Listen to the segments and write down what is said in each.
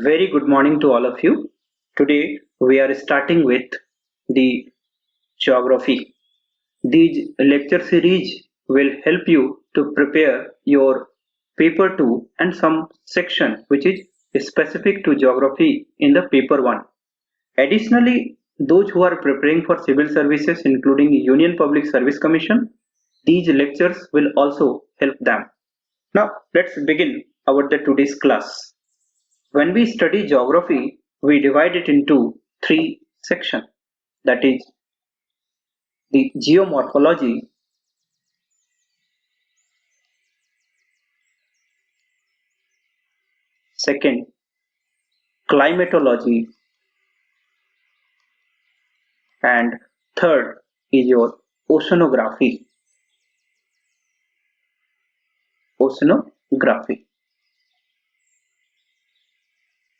Very good morning to all of you. Today we are starting with the geography. These lecture series will help you to prepare your paper 2 and some section which is specific to geography in the paper 1. Additionally, those who are preparing for civil services including Union Public Service Commission, these lectures will also help them. Now let's begin our today's class. When we study geography, we divide it into three sections. That is the geomorphology, second climatology, and third is your oceanography. Oceanography.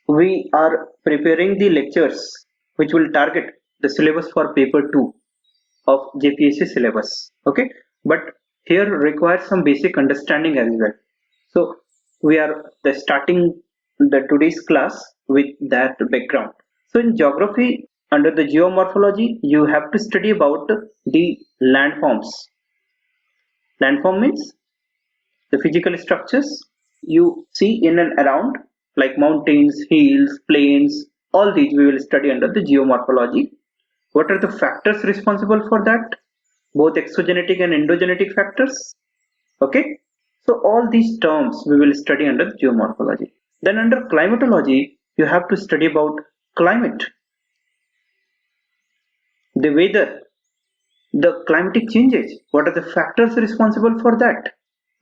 We are preparing the lectures which will target the syllabus for paper 2 of JPSC syllabus. Okay, but here requires some basic understanding as well. So we are starting the today's class with that background. So in geography, under the geomorphology, you have to study about the landforms. Landform means the physical structures you see in and around, like mountains, hills, plains. All these we will study under the geomorphology. What are the factors responsible for that? Both exogenetic and endogenetic factors. Okay, so all these terms we will study under geomorphology. Then under climatology, you have to study about climate, the weather, the climatic changes. What are the factors responsible for that?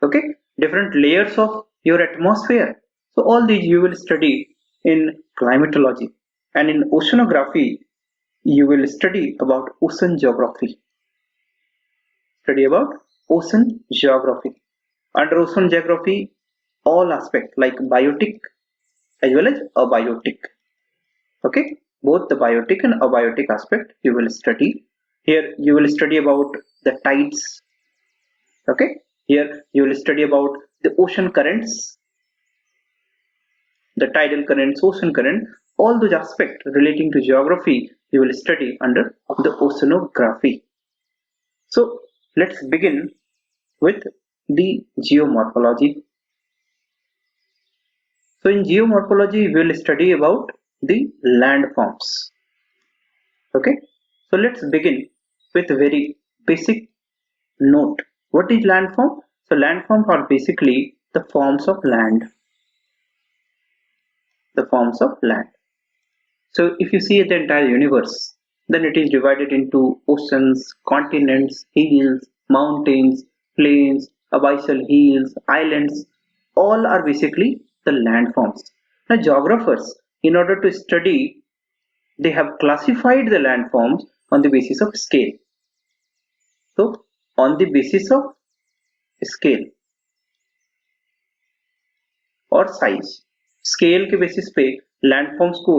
Okay, different layers of your atmosphere. So all these you will study in climatology. And in oceanography, you will study about ocean geography. Study about ocean geography. Under ocean geography, all aspects like biotic as well as abiotic. Okay, both the biotic and abiotic aspect you will study. Here you will study about the tides. Okay, here you will study about the ocean currents, the tidal currents, ocean current, all those aspects relating to geography you will study under the oceanography. So let's begin with the geomorphology. So in geomorphology, we will study about the landforms. Okay, so let's begin with a very basic note. What is landform? So landforms are basically the forms of land. The forms of land. So if you see the entire universe, then it is divided into oceans, continents, hills, mountains, plains, abyssal hills, islands. All are basically the landforms. Now geographers, in order to study, they have classified the landforms on the basis of scale. So on the basis of scale और size, scale के basis पे landforms को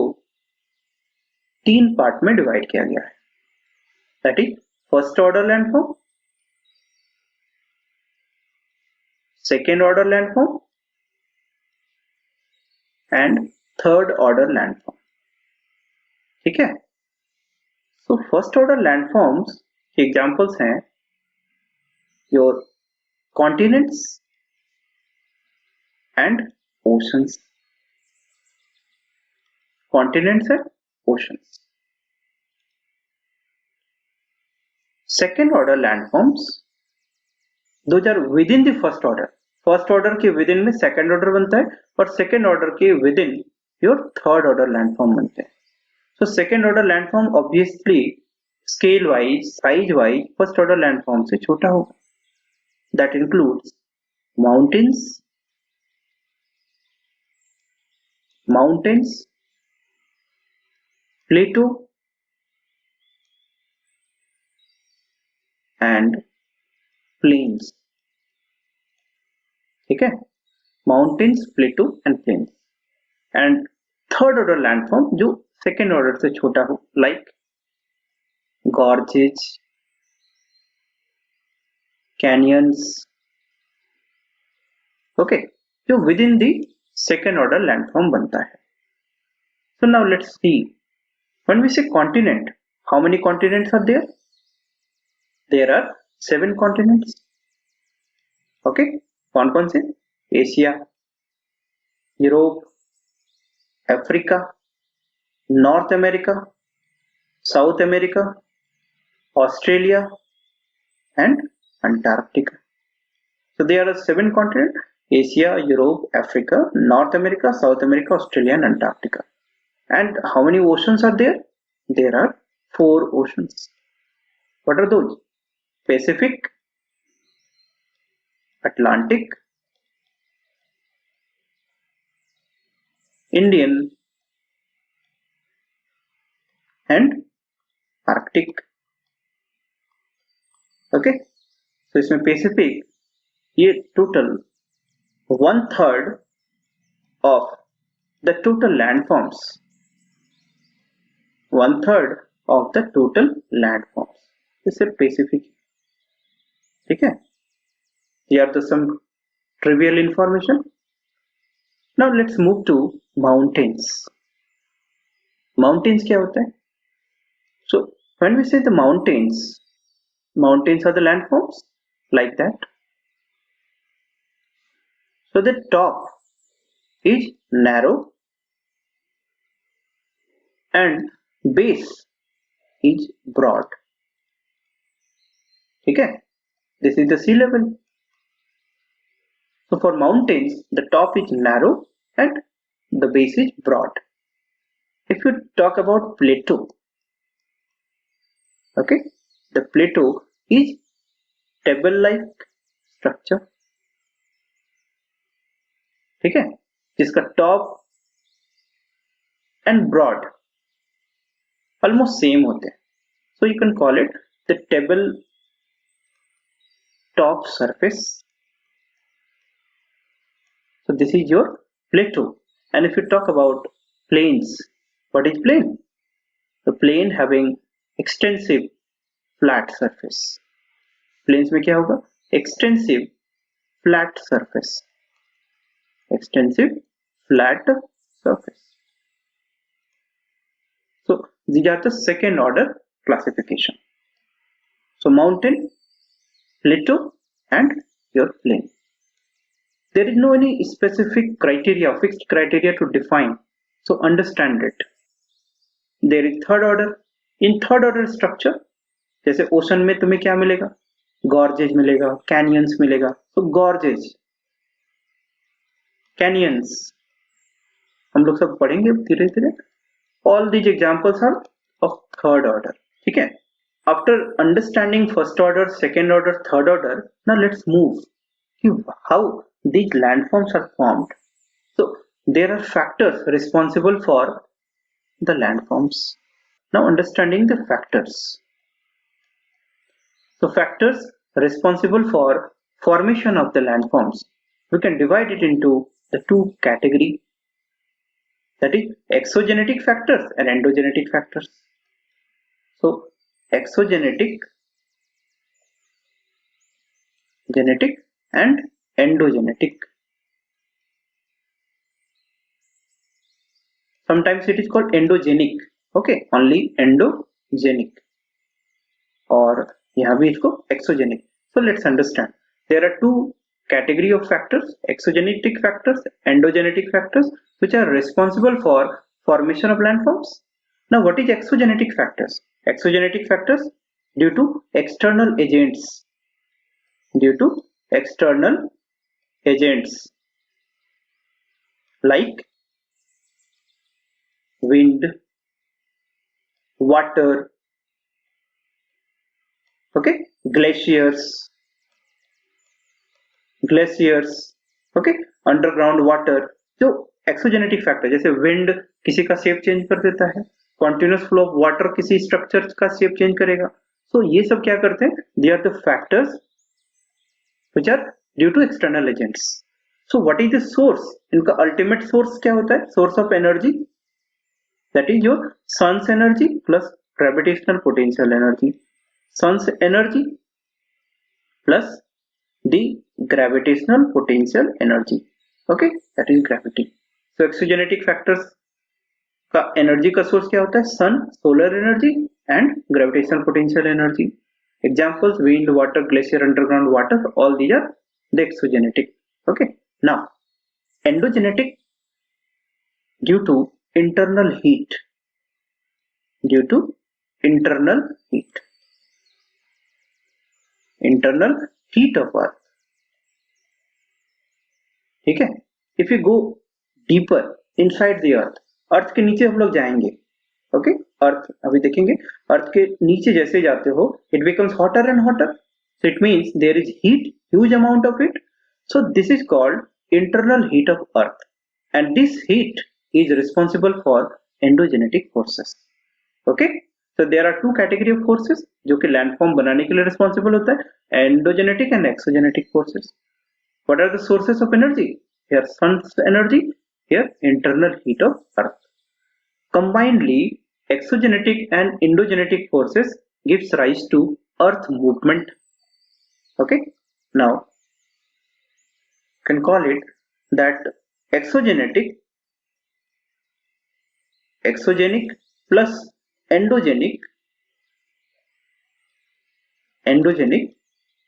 तीन part में divide किया गया है. That is first order landform, second order landform and third order landform. ठीक है. सो फर्स्ट ऑर्डर लैंडफॉर्म्स के एग्जांपल्स हैं your continents and oceans. Continents and oceans. Second order landforms, those are within the first order. First order के within में second order बनता है और second order के within your third order landform बनते हैं. So second order landform obviously scale wise, size wise first order landform से छोटा होगा. That includes mountains, plateau and plains. ठीक है, mountains, plateau and plains. And third order landform जो second order से छोटा हो, लाइक गॉर्जेज, कैनियंस. ओके, जो with in the second order landform बनता है. So now let's see. When we say continent, how many continents are there? There are 7 continents. Okay, कौन से? Asia, Europe, Africa, North America, South America, Australia, and Antarctica. So there are 7 continents: Asia, Europe, Africa, North America, South America, Australia, and Antarctica. And how many oceans are there? There are 4 oceans. What are those? Pacific, Atlantic, Indian, and Arctic. Okay, so इसमें Pacific ये total 1/3 of the total landforms. 1/3 of the total landforms. इसे Pacific. ठीक है? Here are some trivial information. Now let's move to mountains. Mountains क्या होता है? So when we say the mountains, mountains are the landforms like that. So the top is narrow and base is broad. ठीक है? This is the sea level. So for mountains, the top is narrow and the base is broad. If you talk about plateau, okay, the plateau is table-like structure. ठीक है? जिसका top and broad almost same होते हैं. So you can call it the table top surface. So this is your plateau. And if you talk about plains, what is plain? The plain having extensive flat surface. Plains में क्या होगा? Extensive flat surface. Extensive flat surface. So these are the second order classification. So mountain, plateau, and your plain. There is no any specific criteria, fixed criteria to define. So understand it. There is third order. In third order structure, जैसे ocean में तुम्हें क्या मिलेगा? Gorges मिलेगा, canyons मिलेगा. So gorges, canyons, हम लोग सब पढ़ेंगे धीरे धीरे. All these examples are of third order. ठीक है? After understanding first order, second order, third order, now let's move to how these landforms are formed. So there are factors responsible for the landforms. Now understanding the factors. So factors responsible for formation of the landforms, we can divide it into the 2 categories, that is exogenetic factors and endogenetic factors. So exogenetic, genetic and endogenetic. Sometimes it is called endogenic. Okay, only endogenic. और यहाँ भी इसको exogenic. So let's understand. There are 2 category of factors: exogenetic factors, endogenetic factors, which are responsible for formation of landforms. Now, what is exogenetic factors? Exogenetic factors due to external agents. Due to external agents like wind, water, okay, glaciers, okay, underground water. जो exogenetic factor, जैसे wind किसी का shape change कर देता है, continuous flow of water किसी structure का shape change करेगा. सो ये सब क्या करते हैं? They are the factors which are due to external agents. So what is the source? इनका अल्टीमेट सोर्स क्या होता है? Source of energy, that is your sun's energy plus gravitational potential energy. Sun's energy plus the gravitational potential energy. Okay, that is gravity. So exogenetic factors का energy का source क्या होता है? Sun, solar energy and gravitational potential energy. Examples: wind, water, glacier, underground water, all these are the exogenetic. Okay, now endogenetic, due to internal heat, due to internal heat, internal heat of earth. ठीक है. If you go deeper inside the earth, अर्थ के नीचे हम लोग जाएंगे. Okay, अर्थ अभी देखेंगे. अर्थ के नीचे जैसे जाते हो, it becomes hotter and hotter. So it means there is heat, huge amount of it. So this is called internal heat of earth, and this heat is responsible for endogenetic forces. Okay, so there are two category of forces जो कि landform बनाने के लिए responsible होता है, endogenetic and exogenetic forces. What are the sources of energy? Here sun's energy, here internal heat of earth. Combinedly, exogenetic and endogenetic forces gives rise to earth movement. Okay, now can call it that exogenic plus endogenic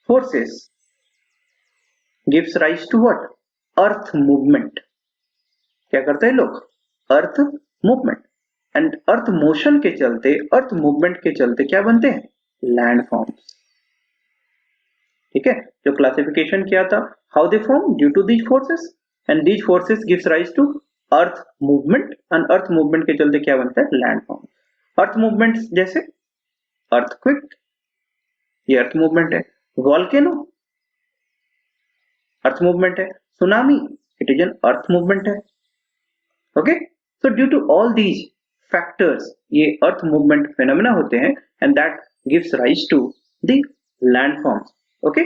forces gives rise to what? Earth movement. क्या करते हैं लोग? अर्थ movement. And earth motion के चलते, अर्थ movement के चलते क्या बनते हैं? लैंडफॉर्म्स. ठीक है, जो क्लासिफिकेशन किया था, how they form? Due to these forces, and these forces gives rise to earth movement, and earth movement के चलते क्या बनता है? लैंडफॉर्म. अर्थ मूवमेंट जैसे अर्थक्वेक, ये अर्थ मूवमेंट है. वॉल्केनो अर्थ मूवमेंट है. Tsunami, it is an earth movement है. Okay, so due to all these factors, ये अर्थ मूवमेंट फेनोमेना होते हैं, and that gives rise to the landforms. Okay,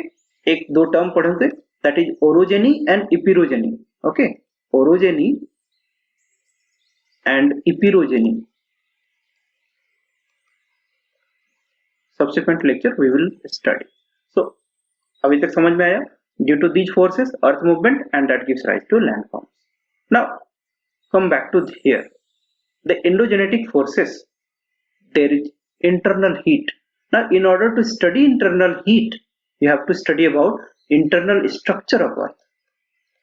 एक दो टर्म पढ़ोगे, that is orogeny and epeirogeny. Okay, orogeny and epeirogeny. Subsequent lecture we will study. So अभी तक समझ में आया? Due to these forces earth movement, and that gives rise to landforms. Now come back to here, the endogenetic forces, there is internal heat. Now in order to study internal heat, you have to study about internal structure of earth.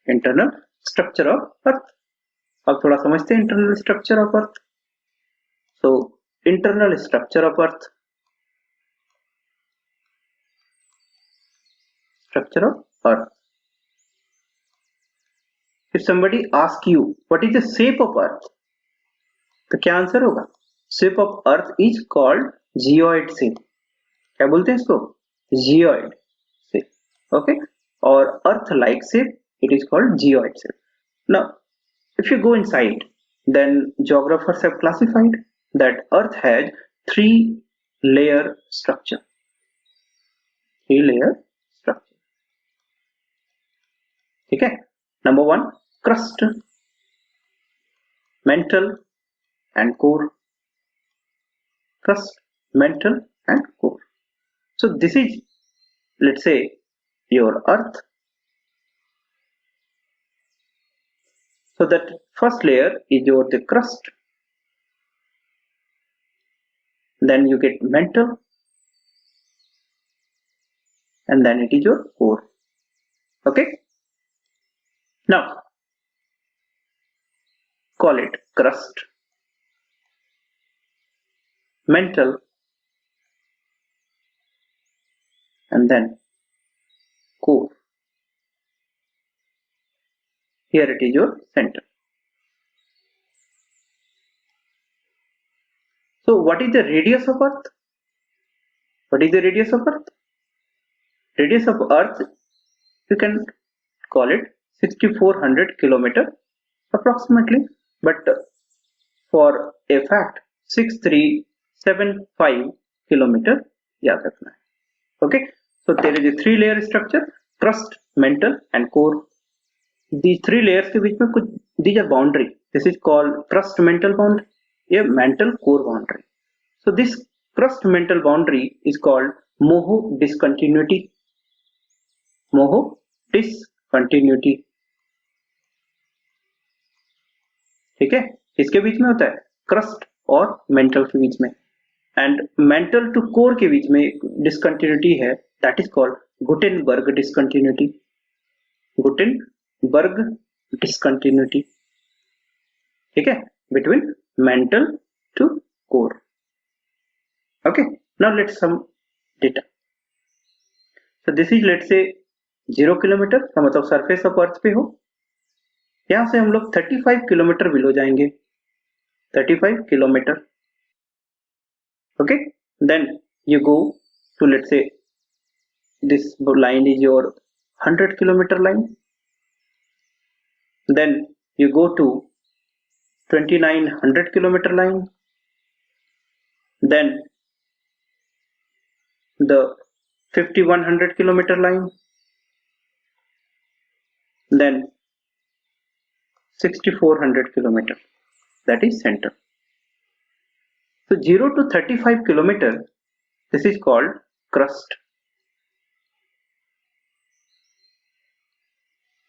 Internal structure of earth. अब थोड़ा समझते हैं internal structure of earth. So internal structure of earth, structure of earth. If somebody asks you what is the shape of earth, तो क्या answer होगा? Shape of earth is called geoid shape. क्या बोलते हैं इसको? Geoid shape. Okay, or earth like shape, it is called geoid shape. Now if you go inside, then geographers have classified that earth has three layer structure. ठीक है. Number one, crust, mantle and core. Crust, mantle and core. So this is, let's say, your earth. So that first layer is your the crust, then you get mantle, and then it is your core. Okay, now call it crust, mantle, and then core. Here it is your center. So what is the radius of earth? What is the radius of earth? Radius of earth, you can call it 6400 kilometer approximately, but for a fact 6375 kilometer याद रखना है. Okay, so there is a three layer structure, crust, mantle and core. These three layers के बीच में कुछ, these are boundary. This is called crust mantle boundary, ये mantle core boundary. So this crust mantle boundary is called Moho discontinuity. Moho discontinuity. ठीक है, इसके बीच में होता है क्रस्ट और मेंटल के बीच में, एंड मेंटल टू कोर के बीच में डिसकंटिन्यूटी है, that is called Gutenberg discontinuity. Gutenberg discontinuity, ठीक है, between mantle to core. Okay, now let's some data. So this is let's say 0 kilometre का मतलब सरफेस ऑफ अर्थ पे हो, यहां से हम लोग 35 किलोमीटर बिलो जाएंगे, 35 kilometre. okay, then you go to, let's say this line is your 100 kilometer line, then you go to 2900 kilometer line, then the 5100 kilometer line, then 6400 kilometer, that is center. So 0 to 35 kilometer, this is called crust.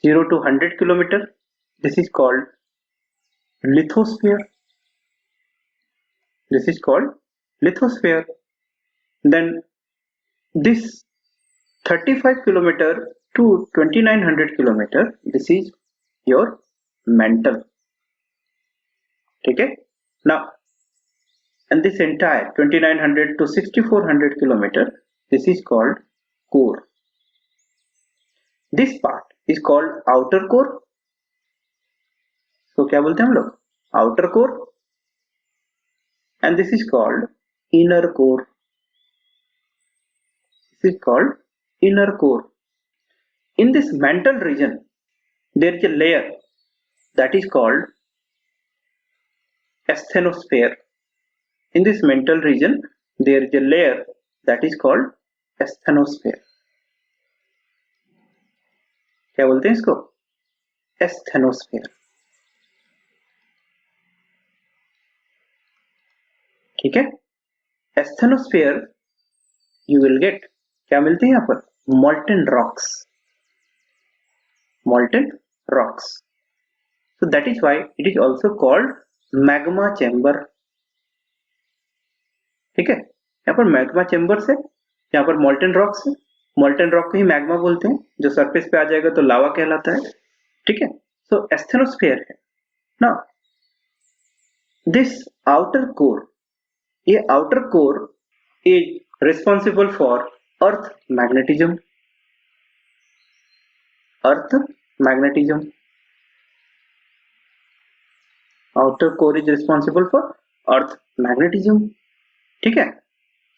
0 to 100 kilometer, this is called lithosphere. This is called lithosphere. Then this 35 kilometer to 2900 kilometer, this is your mantle. Okay, now, and this entire 2900 to 6400 kilometer, this is called core. This part is called outer core. So क्या बोलते हैं हम लोग, outer core, and this is called inner core. This is called inner core. In this mantle region, there is a layer that is called asthenosphere. In this mantle region, there is a layer that is called asthenosphere. क्या बोलते हैं इसको, asthenosphere. ठीक है, asthenosphere you will get, क्या मिलते हैं यहाँ पर, molten rocks. Molten rocks. So that is why it is also called magma chamber. ठीक है, यहाँ पर मैग्मा चेम्बर से, यहाँ पर मोल्टन रॉक से, मोल्टन रॉक को ही मैग्मा बोलते हैं, जो सरफेस पे आ जाएगा तो लावा कहलाता है। ठीक है, सो एस्थेनोस्फीयर है ना। दिस आउटर कोर, ये outer core is responsible for earth magnetism. Earth magnetism, outer core is responsible for earth magnetism. ठीक है,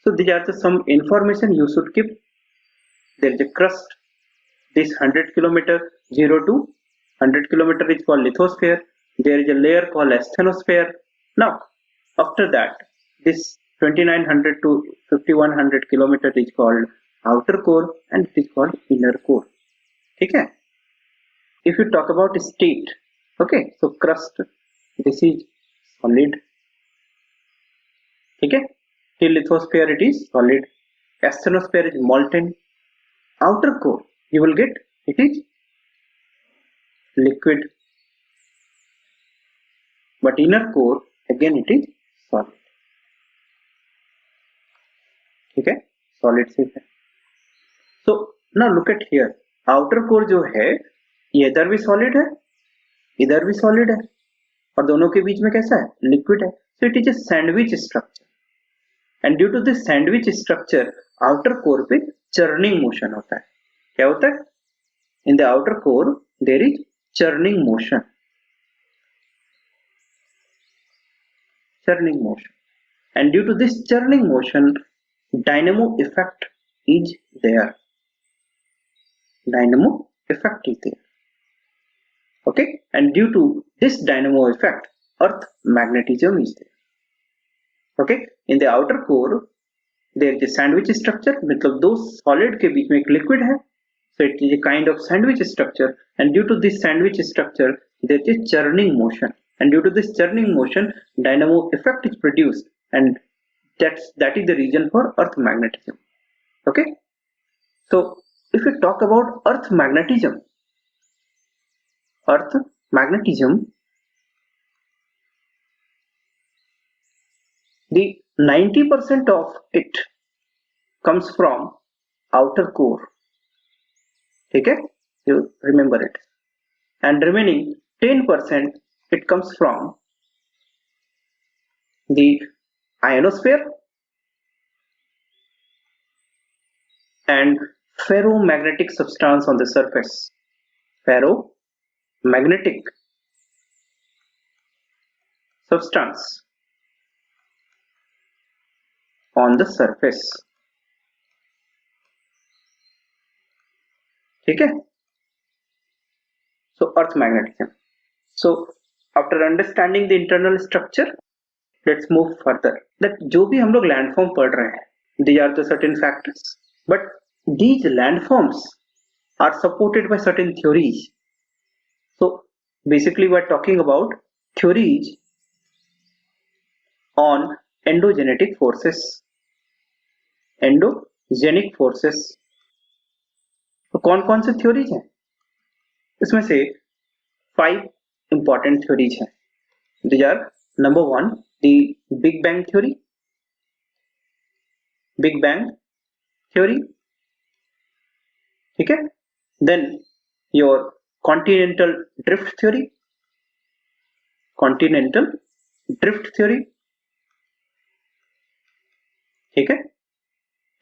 so these are the some information you should keep. There is a crust, this 100 kilometer, 0 to 100 kilometer is called lithosphere. There is a layer called asthenosphere. Now after that, this 2900 to 5100 kilometer is called outer core and it is called inner core. ठीक है, if you talk about state, okay, so crust, this is solid. ठीक है, till lithosphere it is solid, asthenosphere is molten, outer core you will get it is liquid, but inner core again it is solid. ठीक है, solid से है। So now look at here, outer core जो है ये इधर भी solid है, इधर भी solid है, और दोनों के बीच में कैसा है, liquid है। So it is a sandwich structure, and due to this sandwich structure, outer core पे churning motion होता है। क्या होता है, in the outer core there is churning motion, churning motion, and due to this churning motion, dynamo effect is there, dynamo effect is there. Okay, and due to this dynamo effect, earth magnetism is there. Okay, in the outer core there is a sandwich structure, मतलब दो solid के बीच में एक liquid है, so it is a kind of sandwich structure, and due to this sandwich structure there is a churning motion, and due to this churning motion dynamo effect is produced, and that is the reason for earth magnetism. Okay, so if we talk about earth magnetism the 90% of it comes from outer core. ठीक है, you remember it, and remaining 10% it comes from the ionosphere and ferromagnetic substance on the surface. Ferromagnetic substance on the surface. ठीक है, so earth magnetism. So after understanding the internal structure, let's move further. That जो भी हम लोग landform पढ़ रहे हैं, these are the certain factors, but these landforms are supported by certain theories. So basically we are talking about theories on endogenetic forces. Endogenic forces. तो कौन कौन से थ्योरीज हैं? इसमें से 5 important theories हैं. These are number 1, the Big Bang theory. Big Bang theory. ठीक है? Then your continental drift theory. Continental drift theory. ठीक है?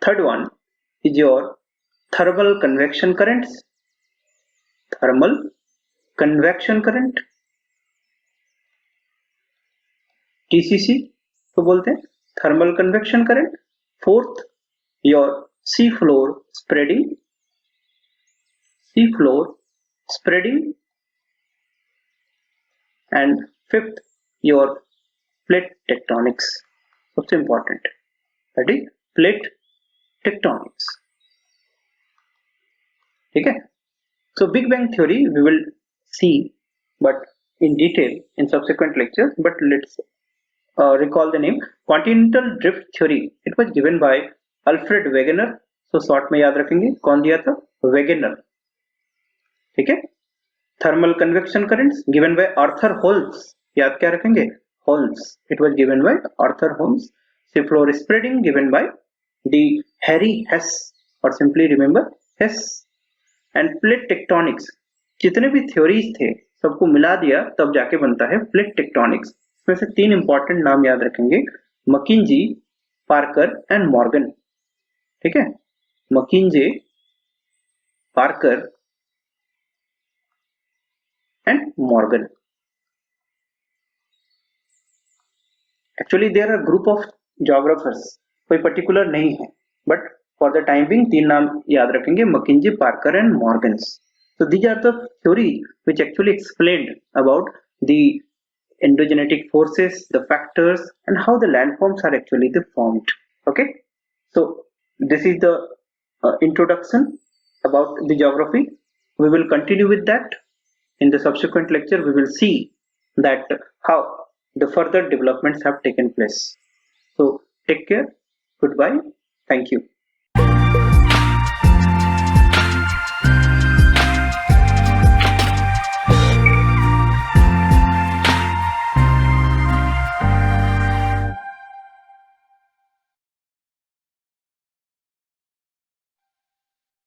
Third one is your thermal convection currents. Thermal convection current, TCC को बोलते हैं, thermal convection current. Fourth, your sea floor spreading. And fifth, your plate tectonics. सबसे important, that is plate tectonics. ठीक है? So Big Bang theory we will see, but in detail in subsequent lectures. But let's recall the name. Continental drift theory. It was given by Alfred Wegener. So short में याद रखेंगे कौन दिया था? Wegener. ठीक है? Thermal convection currents given by Arthur Holmes. याद क्या रखेंगे? Holmes. It was given by Arthur Holmes. Seafloor spreading given by the Harry Hess, or simply remember Hess. And plate tectonics. जितने भी theories थे सबको मिला दिया तब जाके बनता है plate tectonics. इसमें से 3 important नाम याद रखेंगे, McKenzie, Parker and Morgan. ठीक है? McKenzie, Parker and Morgan. Actually there are group of geographers, कोई particular नहीं है, but for the time being 3 नाम याद रखेंगे, McKenzie, Parker and Morgan. So these are the theories which actually explained about the endogenetic forces, the factors, and how the landforms are actually formed. Okay, so this is the introduction about the geography. We will continue with that in the subsequent lecture. We will see that how the further developments have taken place. So take care, goodbye, thank you.